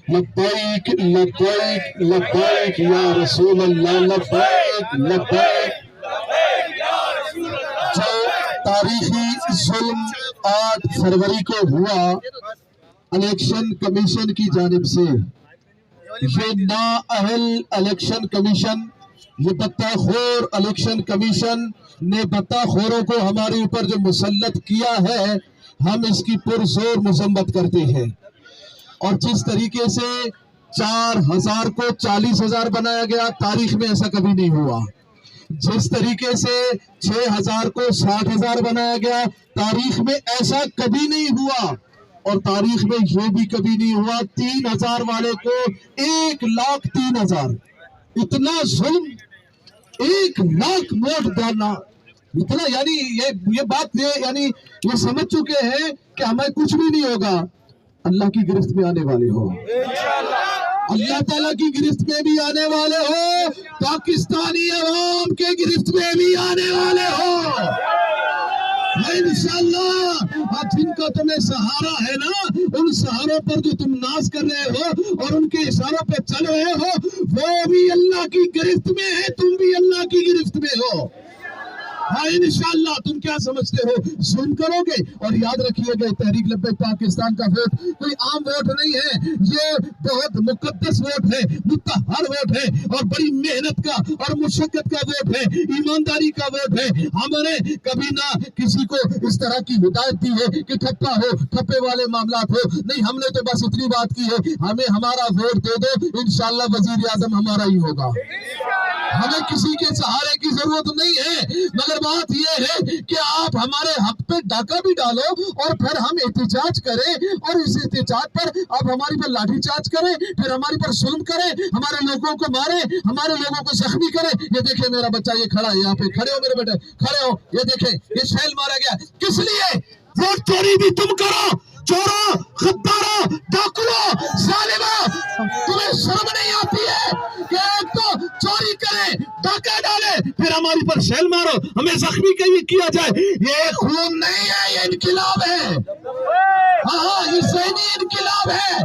لبیک لبیک لبیک یا رسول اللہ، لبیک لبیک۔ جو تاریخی ظلم 8 فروری کو ہوا الیکشن کمیشن کی جانب سے، یہ نااہل الیکشن کمیشن، یہ بطاخور الیکشن کمیشن نے بطاخوروں کو ہمارے اوپر جو مسلط کیا ہے، ہم اس کی پرزور مذمت کرتے ہیں۔ اور جس طریقے سے 4000 کو 40,000 بنایا گیا، تاریخ میں ایسا کبھی نہیں ہوا۔ جس طریقے سے 6000 کو 60,000 بنایا گیا، تاریخ میں ایسا کبھی نہیں ہوا۔ اور تاریخ میں یہ بھی کبھی نہیں ہوا 3000 والے کو 1,03,000۔ اتنا ظلم، 1,00,000 ووٹ ڈالنا، اتنا یعنی یہ بات یعنی یہ سمجھ چکے ہیں کہ ہمیں کچھ بھی نہیں ہوگا۔ اللہ کی گرفت میں آنے والے ہو، اللہ تعالیٰ کی گرفت میں بھی آنے والے ہو، پاکستانی عوام کے گرفت میں بھی آنے والے ہو انشاءاللہ۔ جن کا تمہیں سہارا ہے نا، ان سہاروں پر جو تم ناز کر رہے ہو اور ان کے اشاروں پہ چل رہے ہو، وہ بھی اللہ کی گرفت میں ہے، تم بھی اللہ کی گرفت میں ہو۔ ہاں انشاءاللہ۔ تم کیا سمجھتے ہو سن کرو گے؟ اور یاد رکھیے گا، تحریک لبیک پاکستان کا ووٹ کوئی عام ووٹ نہیں ہے، یہ بہت مقدس ووٹ ہے، مطہر ووٹ ہے، اور بڑی محنت کا اور مشقت کا ووٹ ہے، ایمانداری کا ووٹ ہے۔ ہم نے کبھی نہ کسی کو اس طرح کی ہدایت دی ہے کہ ٹھپا ہو، ٹھپے والے معاملات ہو، نہیں۔ ہم نے تو بس اتنی بات کی ہے، ہمیں ہمارا ووٹ دے دو، انشاءاللہ وزیر اعظم ہمارا ہی ہوگا۔ ہمیں کسی کے سہارے کی ضرورت نہیں ہے، مگر بات یہ ہے کہ آپ ہمارے حق پہ ڈاکہ بھی ڈالو اور پھر ہم احتجاج کریں، اور اس احتجاج پر آپ ہماری پر لاٹھی چارج کریں، پھر ہماری پر ظلم کریں، ہمارے لوگوں کو ماریں، ہمارے لوگوں کو زخمی کریں۔ یہ دیکھیں میرا بچہ یہ کھڑا ہے یہاں پہ، کھڑے ہو میرے بیٹے، کھڑے ہو۔ یہ دیکھیں یہ شیل مارا گیا، کس لیے؟ ووٹ چوری بھی تم کرو، چورو، غدارو، ڈاکو، ظالمو، تمہیں شرم نہیں آتی ہے کہ ایک تو چوری کرے، ڈاکہ ڈالے، پھر ہماری پر شیل مارو، ہمیں زخمی کیا جائے؟ یہ خون نہیں ہے، یہ انقلاب ہے۔ ہاں یہ ذہنی انقلاب ہے،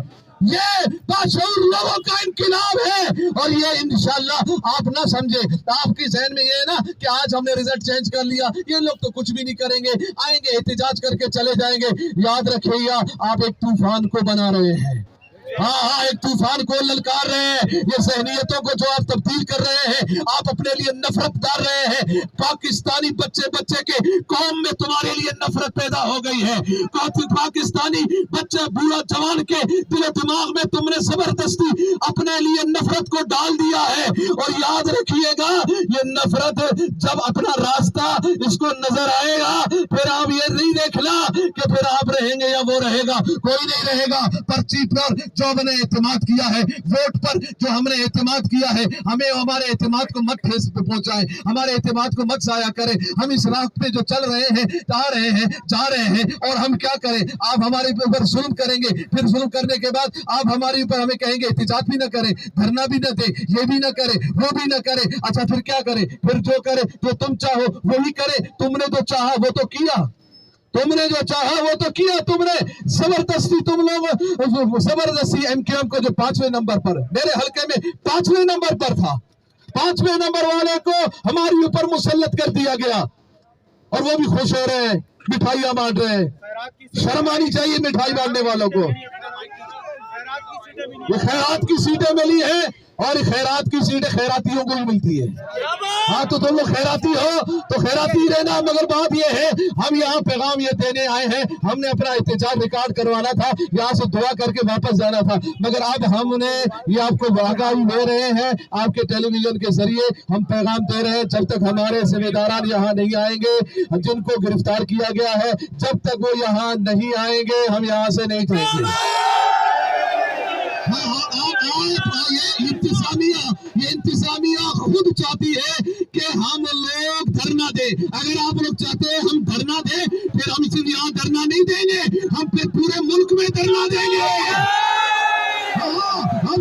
یہ باشعور لوگوں کا انقلاب ہے۔ اور یہ انشاءاللہ آپ نہ سمجھے، آپ کی ذہن میں یہ ہے نا کہ آج ہم نے رزلٹ چینج کر لیا، یہ لوگ تو کچھ بھی نہیں کریں گے، آئیں گے احتجاج کر کے چلے جائیں گے۔ یاد رکھیے گا، آپ ایک طوفان کو بنا رہے ہیں، ہاں ایک طوفان کو للکار رہے ہیں۔ یہ ذہنیتوں کو جو آپ تبدیل کر رہے ہیں، آپ اپنے لیے نفرت ڈال رہے ہیں۔ پاکستانی بچے کے قوم میں تمہارے لیے نفرت پیدا ہو گئی ہے، پاکستانی بچے بوڑھا جوان کے دل و دماغ میں تم نے زبردستی اپنے لیے نفرت کو ڈال دیا ہے۔ اور یاد رکھیے گا، یہ نفرت جب اپنا راستہ اس کو نظر آئے گا، پھر آپ یہ نہیں دیکھنا کہ پھر آپ رہیں گے یا وہ رہے گا، کوئی نہیں رہے گا۔ پرچی پر جو ہم نے اعتماد کیا ہے، ووٹ پر جو ہم نے اعتماد کیا ہے، ہمیں ہمارے اعتماد کو مت ٹھیس پہنچائیں، ہمارے اعتماد کو مت ضائع کریں۔ ہم اس راہ پہ جو چل رہے ہیں، آ رہے ہیں، جا رہے ہیں، اور ہم کیا کریں؟ آپ ہمارے اوپر ظلم کریں گے، پھر ظلم کرنے کے بعد آپ ہمارے اوپر ہمیں کہیں گے احتجاج بھی نہ کریں، دھرنا بھی نہ دیں، یہ بھی نہ کریں، وہ بھی نہ کریں۔ اچھا پھر کیا کریں؟ پھر جو کرے، جو تم چاہو وہی کرے۔ تم نے جو چاہا وہ تو کیا، تم نے جو چاہا وہ تو کیا، تم نے زبردستی، تم لوگ زبردستی ایم کیو ایم کو جو 5ویں نمبر پر، میرے حلقے میں 5ویں نمبر پر تھا، 5ویں نمبر والے کو ہماری اوپر مسلط کر دیا گیا، اور وہ بھی خوش ہو رہے ہیں، مٹھائیاں بانٹ رہے ہیں۔ شرم آنی چاہیے مٹھائی بانٹنے والوں کو۔ یہ خیرات کی سیٹیں ملی ہیں، اور خیرات کی سیٹیں خیراتیوں کو ہی ملتی ہے۔ ہاں تو تم لوگ خیراتی ہو تو خیراتی رہنا، مگر بات یہ ہے ہم یہاں پیغام یہ دینے آئے ہیں، ہم نے اپنا احتجاج ریکارڈ کروانا تھا، یہاں سے دعا کر کے واپس جانا تھا، مگر اب ہم نے یہ آپ کو آگاہی دے رہے ہیں، آپ کے ٹیلی ویژن کے ذریعے ہم پیغام دے رہے ہیں، جب تک ہمارے ذمہ داران یہاں نہیں آئیں گے، جن کو گرفتار کیا گیا ہے، جب تک وہ یہاں نہیں آئیں گے، ہم یہاں سے نہیں جائیں گے۔ یہ انتظامیہ خود چاہتی ہے کہ ہم لوگ دھرنا دیں۔ اگر آپ لوگ چاہتے ہیں ہم دھرنا دیں، پھر ہم صرف یہاں دھرنا نہیں دیں گے، ہم پھر پورے ملک میں دھرنا دیں گے۔